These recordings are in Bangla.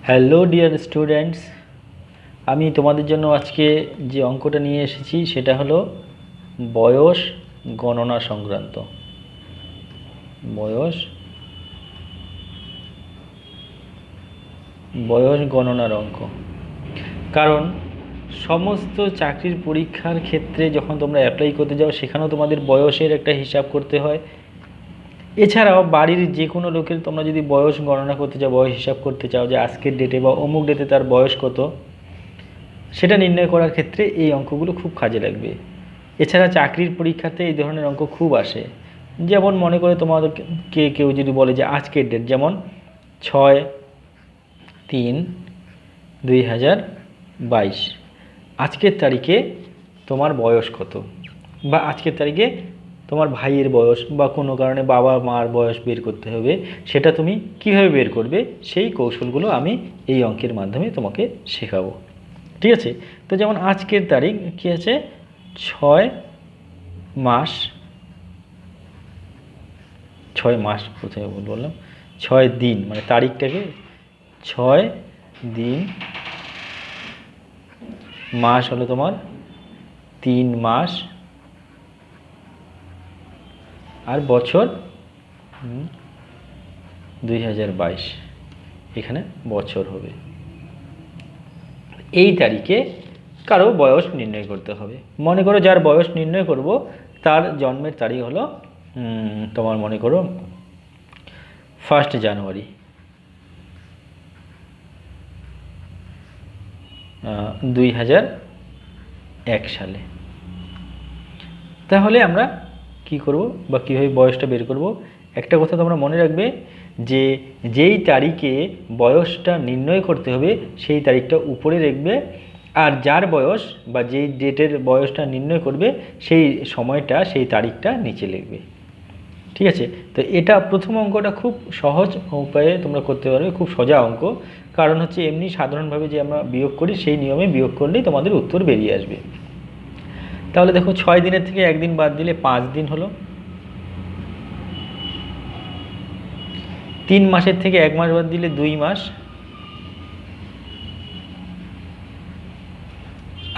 হ্যালো ডিয়ার স্টুডেন্টস, আমি তোমাদের জন্য আজকে যে অঙ্কটা নিয়ে এসেছি সেটা হলো বয়স গণনা সংক্রান্ত। বয়স গণনার অঙ্ক। কারণ সমস্ত চাকরির পরীক্ষার ক্ষেত্রে যখন তোমরা অ্যাপ্লাই করতে যাও সেখানেও তোমাদের বয়সের একটা হিসাব করতে হয়। এছাড়াও বাড়ির যে কোনো লোকের তোমরা যদি বয়স গণনা করতে চাও, বয়স হিসাব করতে চাও যে আজকের ডেটে বা অমুক ডেটে তার বয়স কত, সেটা নির্ণয় করার ক্ষেত্রে এই অঙ্কগুলো খুব কাজে লাগবে। এছাড়া চাকরির পরীক্ষাতে এই ধরনের অঙ্ক খুব আসে। যেমন মনে করে তোমাদেরকে কেউ যদি বলে যে আজকের ডেট, যেমন 6/3/2022, আজকের তারিখে তোমার বয়স কত, বা আজকের তারিখে তোমার ভাইয়ের বয়স বা কোনো কারণে বাবা মার বয়স বের করতে হবে, সেটা তুমি কিভাবে বের করবে সেই কৌশলগুলো আমি এই অঙ্কের মাধ্যমে তোমাকে শেখাবো। ঠিক আছে? তো যেমন আজকের তারিখ কী আছে, 6 মাস প্রথমে বললাম 6 দিন, মানে তারিখটাকে 6 দিন, মাস হলো তোমার 3 মাস, আর বছর 2022, এখানে বছর হবে। এই তারিখে কারো বয়স নির্ণয় করতে হবে। মনে করো যার বয়স নির্ণয় করব তার জন্মের তারিখ হলো তোমার মনে করো 1 জানুয়ারি 2001 সালে। তাহলে আমরা কি করব বা কীভাবে বয়সটা বের করব, একটা কথা তোমরা মনে রাখবে যে যেই তারিখে বয়সটা নির্ণয় করতে হবে সেই তারিখটা উপরে রাখবে, আর যার বয়স বা যেই ডেটের বয়সটা নির্ণয় করবে সেই সময়টা, সেই তারিখটা নিচে লিখবে। ঠিক আছে? তো এটা প্রথম অঙ্কটা খুব সহজ উপায়ে তোমরা করতে পারবে, খুব সোজা অঙ্ক। কারণ হচ্ছে এমনি সাধারণভাবে যে আমরা বিয়োগ করি সেই নিয়মে বিয়োগ করলেই তোমাদের উত্তর বেরিয়ে আসবে। তাহলে দেখো 6 দিনের থেকে একদিন বাদ দিলে 5 দিন হলো। 3 মাসের থেকে 1 মাস বাদ দিলে 2 মাস,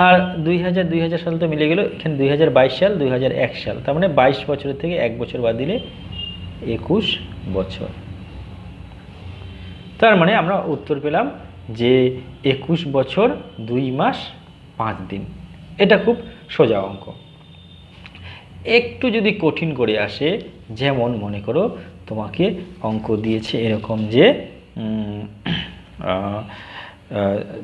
আর 2000 সাল তো মিলে গেল, এখানে 2022 সাল 2001 সাল, তার মানে 22 বছরের থেকে 1 বছর বাদ দিলে 21 বছর। তার মানে আমরা উত্তর পেলাম যে 21 বছর 2 মাস 5 দিন। এটা খুব সোজা অঙ্ক। একটু যদি কঠিন করে আসে, যেমন মনে করো তোমাকে অঙ্ক দিয়েছে এরকম যে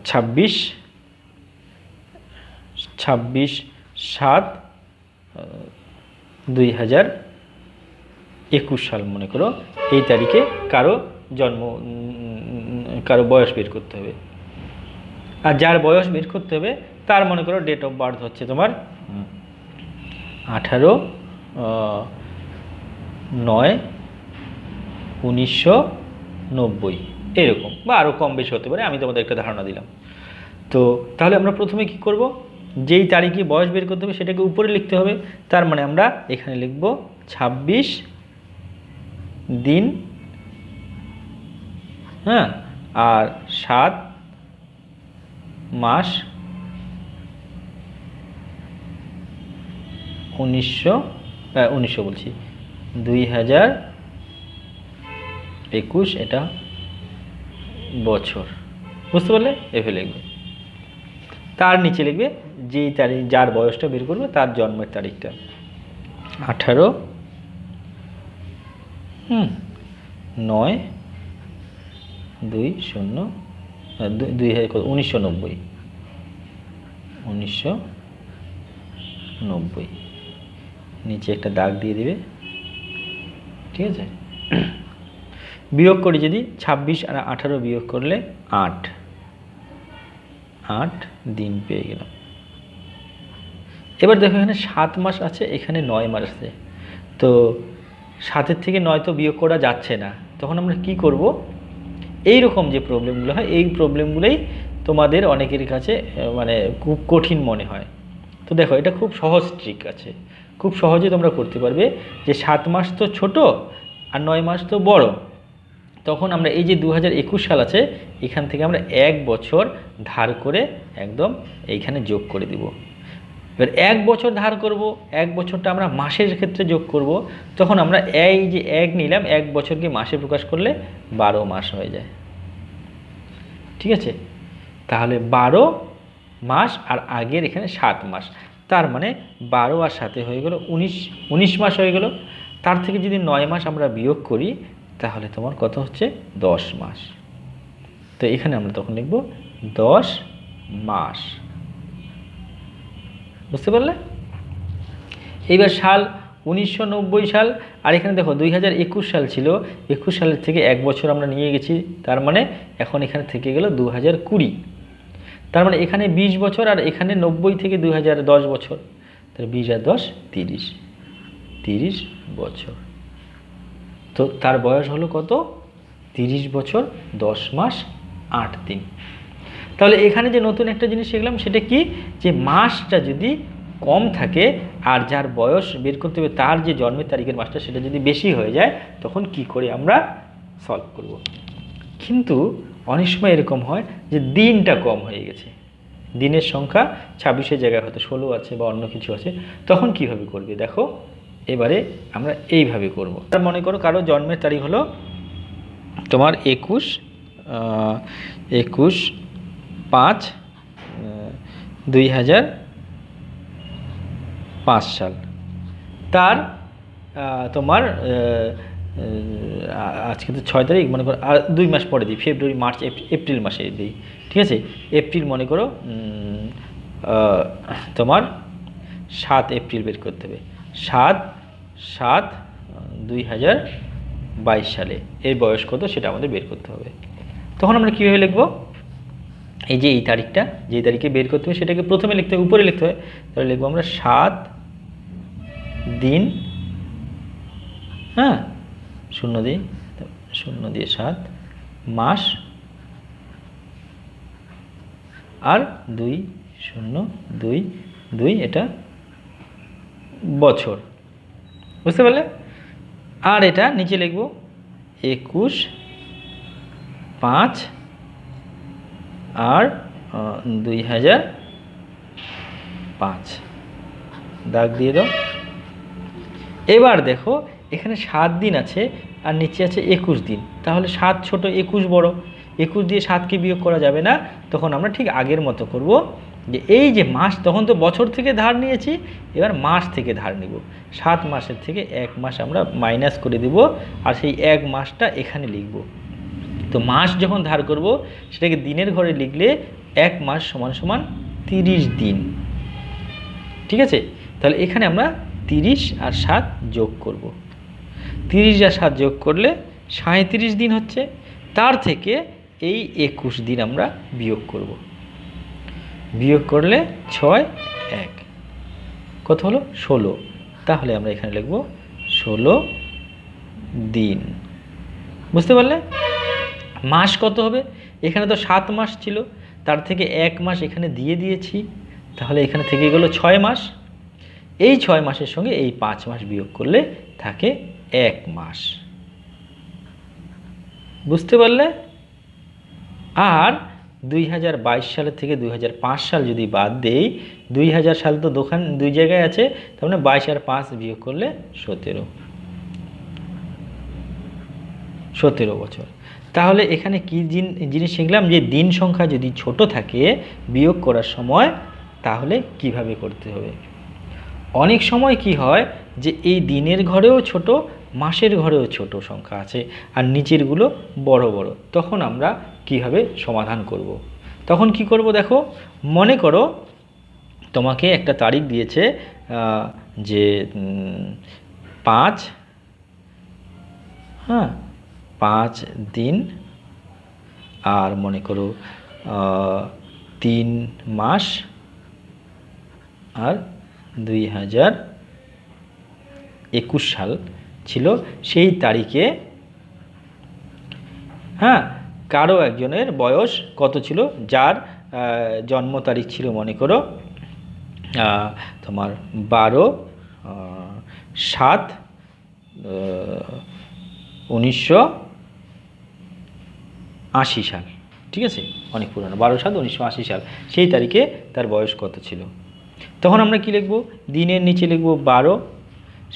26/7/2021 সাল মনে করো, এই তারিখে কারো বয়স বের করতে হবে। আর যার বয়স বের করতে হবে তার মনে করো ডেট অফ বার্থ হচ্ছে তোমার 18/9/1990, এরকম, বা আরও কম বেশি হতে পারে, আমি তোমাদের একটা ধারণা দিলাম। তো তাহলে আমরা প্রথমে কি করব, যেই তারিখে বয়স বের করতে হবে সেটাকে উপরে লিখতে হবে। তার মানে আমরা এখানে লিখব 26 দিন, হ্যাঁ, আর 7 মাস 1900 বলছি 2021, এটা বছর। বুঝতে পারলে? এভাবে লিখবে। তার নিচে লিখবে যেই তারিখ যার বয়সটা বের করবে তার জন্মের তারিখটা 18/9/1990, নিচে একটা দাগ দিয়ে দিবে। ঠিক আছে? বিয়োগ করি যদি 26 আর 18 বিয়োগ করলে 8 দিন পেয়ে গেলাম। এবার দেখো এখানে 7 মাস আছে, এখানে 9 মাস আছে, তো 7-এর থেকে 9 তো বিয়োগ করা যাচ্ছে না। তখন আমরা কি করব, এই রকম যে প্রবলেমগুলো হয় এই প্রবলেমগুলোই তোমাদের অনেকের কাছে মানে খুব কঠিন মনে হয়। তো দেখো এটা খুব সহজ ট্রিক আছে, খুব সহজে তোমরা করতে পারবে। যে 7 মাস তো ছোট আর 9 মাস তো বড়, তখন আমরা এই যে 2021 সাল আছে, এখান থেকে আমরা 1 বছর ধার করে একদম এইখানে যোগ করে দিব। এবার 1 বছর ধার করব, 1 বছরটা আমরা মাসের ক্ষেত্রে যোগ করব, তখন আমরা এই যে 1 নিলাম, 1 বছরকে মাসে প্রকাশ করলে 12 মাস হয়ে যায়। ঠিক আছে, তাহলে 12 মাস আর আগের এখানে 7 মাস, তার মানে 12 আর 7 হয়ে গেল 19 মাস হয়ে গেল। তার থেকে যদি 9 মাস আমরা বিয়োগ করি তাহলে তোমার কত হচ্ছে 10 মাস। তো এখানে আমরা তখন লিখব 10 মাস। বুঝতে পারলে? এইবার সাল 1990 সাল, আর এখানে দেখো 2021 সাল ছিল, 21 সালের থেকে 1 বছর আমরা নিয়ে গেছি, তার মানে এখন এখানে থেকে গেল 2020। তার মানে এখানে 20 বছর আর এখানে 90 থেকে 2010 বছর, তাহলে 20 আর 10 30 বছর। তো তার বয়স হলো কত? 30 বছর 10 মাস 8 দিন। তাহলে এখানে যে নতুন একটা জিনিস শিখলাম সেটা কি, যে মাসটা যদি কম থাকে আর যার বয়স বের করতে হবে তার যে জন্মের তারিখের মাসটা সেটা যদি বেশি হয়ে যায় তখন কি করে আমরা সলভ করব। কিন্তু অনেক সময় এরকম হয় যে দিনটা কম হয়ে গেছে, দিনের সংখ্যা 26-এর জায়গায় হয়তো 16 আছে বা অন্য কিছু আছে, তখন কিভাবে করবে দেখো। এবারে আমরা এইভাবে করব। আর মনে করো কারো জন্মের তারিখ হলো তোমার 21/5/2005 সাল। তার তোমার আজকে তো 6 তারিখ, মনে করো আর 2 মাস পরে দিই, ফেব্রুয়ারি, মার্চ, এপ্রিল মাসে দিই। ঠিক আছে, এপ্রিল মনে করো তোমার 7 এপ্রিল বের করতে হবে, 7/7/2022 সালে এর বয়স কত সেটা আমাদের বের করতে হবে। তখন আমরা কীভাবে লিখব, এই যে এই তারিখটা, যে তারিখে বের করতে হবে সেটাকে প্রথমে লিখতে হবে, উপরে লিখতে হয়। তাহলে লিখবো আমরা 7 দিন, হ্যাঁ 0 দিয়ে 7 মাস আর 2 এটা বছর। বুঝতে পারলে? আর এটা নিচে লিখব 21/5 আর 2005, দাগ দিয়ে দাও। এবার দেখো এখানে 7 দিন আছে আর নিচে আছে 21 দিন, তাহলে 7 ছোট 21 বড়, 21 দিয়ে 7কে বিয়োগ করা যাবে না। তখন আমরা ঠিক আগের মতো করব, যে এই যে মাস, তখন তো বছর থেকে ধার নিয়েছি, এবার মাস থেকে ধার নিব। 7 মাসের থেকে 1 মাস আমরা মাইনাস করে দেব আর সেই 1 মাসটা এখানে লিখব। তো মাস যখন ধার করব সেটাকে দিনের ঘরে লিখলে 1 মাস সমান সমান 30 দিন। ঠিক আছে, তাহলে এখানে আমরা 30 আর 7 যোগ করব। 30 আর 7 যোগ করলে 37 দিন হচ্ছে, তার থেকে এই 21 দিন আমরা বিয়োগ করব। বিয়োগ করলে 6 1 কত হলো 16, তাহলে আমরা এখানে লিখব 16 দিন। বুঝতে পারলে? মাস কত হবে, এখানে তো 7 মাস ছিল, তার থেকে 1 মাস এখানে দিয়ে দিয়েছি, তাহলে এখানে থেকে গেল 6 মাস। এই 6 মাসের সঙ্গে এই 5 মাস বিয়োগ করলে থাকে 1 মাস। বুঝতে পারলে? আর 2022 সালের থেকে 2005 সাল যদি বাদ দেই, 2000 সাল তো দুই জায়গায় আছে, তার মানে 22 আর 5 বিয়োগ করলে 17 বছর। তাহলে এখানে কি জিনিস শিখলাম, যে দিন সংখ্যা যদি ছোট থাকে বিয়োগ করার সময় তাহলে কিভাবে করতে হবে। অনেক সময় কি হয় যে এই দিনের ঘরেও ছোট, মাসের ঘরেও ছোট সংখ্যা আছে আর নিচেরগুলো বড় বড়, তখন আমরা কিভাবে সমাধান করব। তখন কি করব দেখো, মনে করো তোমাকে একটা তারিখ দিয়েছে যে 5 দিন আর মনে করো 3 মাস আর 2021 সাল ছিল, সেই তারিখে কারো একজনের বয়স কত ছিল, যার জন্ম তারিখ ছিল মনে করো তোমার 12/7/19 আশি সাল, ঠিক আছে, অনেক পুরনো, 12/7/1980 সাল, সেই তারিখে তার বয়স কত ছিল। তখন আমরা কি লিখব, দিনের নিচে লিখব 12,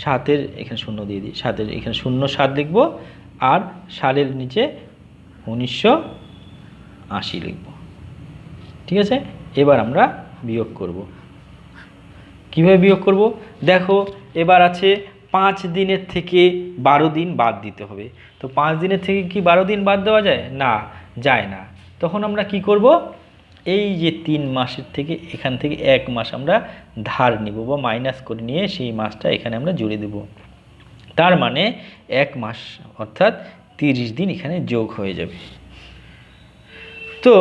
7-এর এখানে শূন্য দিয়ে দিই, 7-এর এখানে 07 লিখব, আর সালের নিচে 1980 লিখব, ঠিক আছে। এবার আমরা বিয়োগ করব। কিভাবে বিয়োগ করব, দেখো এবার আছে 5 দিনের থেকে 12 দিন বাদ দিতে হবে। তো 5 দিনের থেকে কি 12 দিন বাদ দেওয়া যায়? না, যায় না। তখন আমরা কি করব, এই যে 3 মাসের থেকে এখান থেকে 1 মাস আমরা ধার নিব বা মাইনাস করে নিয়ে সেই মাসটা এখানে আমরা জুড়ে দেব। তার মানে 1 মাস অর্থাৎ 30 দিন এখানে যোগ হয়ে যাবে। তো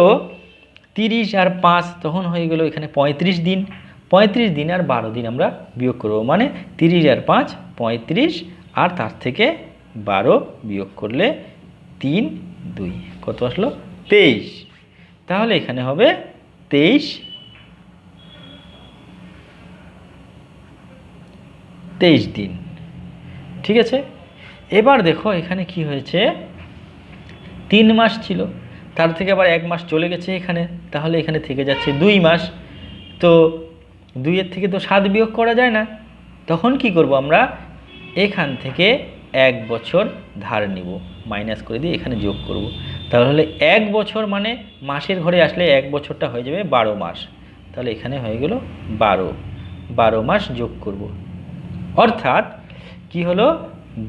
30 আর 5 তখন হয়ে গেল এখানে 35 দিন। 35 দিন আর 12 দিন আমরা বিয়োগ করব, মানে 30 আর 5 35, আর তার থেকে 12 বিয়োগ করলে 3 2 কত আসলো? 23। তাহলে এখানে হবে 23 দিন, ঠিক আছে। এবার দেখো এখানে কি হয়েছে, 3 মাস ছিল, তার থেকে আবার 1 মাস চলে গেছে এখানে, তাহলে এখানে থেকে যাচ্ছে 2 মাস। তো 2-এর থেকে তো 7 বিয়োগ করা যায় না, তখন কি করব আমরা, এখান থেকে 1 বছর ধার নিব, মাইনাস করে দিয়ে এখানে যোগ করব। তাহলে 1 বছর মানে মাসের ঘরে আসলে 1 বছরটা হয়ে যাবে 12 মাস। তাহলে এখানে হয়ে গেল 12 মাস যোগ করব, অর্থাৎ কি হলো,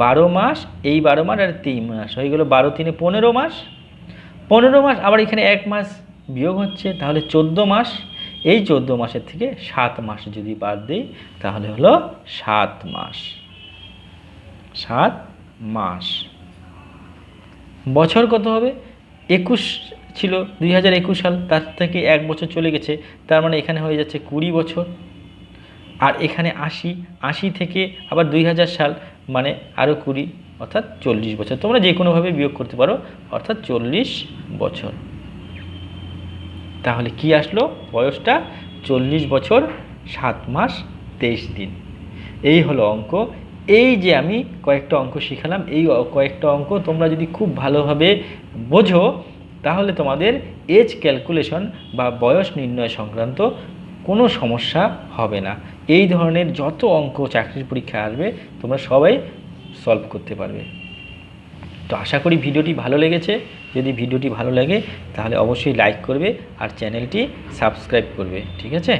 12 মাস, এই 12 মাস আর 3 মাস হয়ে গেল 12 3 15 মাস। 15 মাস, আবার এখানে 1 মাস বিয়োগ হচ্ছে, তাহলে 14 মাস। এই 14 মাসের থেকে 7 মাস যদি বাদ দিই তাহলে হলো 7 মাস। 7 মাস। বছর কত হবে, 21 ছিল 2021 সাল, তার থেকে 1 বছর চলে গেছে, তার মানে এখানে হয়ে যাচ্ছে 20 বছর। আর এখানে 80 থেকে আবার 2000 সাল, মানে আরও 20, অর্থাৎ 40 বছর। তোমরা যে কোনোভাবে বিয়োগ করতে পারো, অর্থাৎ 40 বছর। তাহলে কি আসলো, বয়সটা 40 বছর 7 মাস 23 দিন। এই হলো অঙ্ক। এই যে আমি কয়েকটা অঙ্ক শিখালাম, এই কয়েকটা অঙ্ক তোমরা যদি খুব ভালোভাবে বোঝো তাহলে তোমাদের এজ ক্যালকুলেশন বা বয়স নির্ণয় সংক্রান্ত কোনো সমস্যা হবে না। এই ধরনের যত অঙ্ক চাকরির পরীক্ষায় আসবে তোমরা সবাই সলভ করতে পারবে। তো আশা করি ভিডিওটি ভালো লেগেছে। যদি ভিডিওটি ভালো লাগে তাহলে অবশ্যই লাইক করবে আর চ্যানেলটি সাবস্ক্রাইব করবে, ঠিক আছে।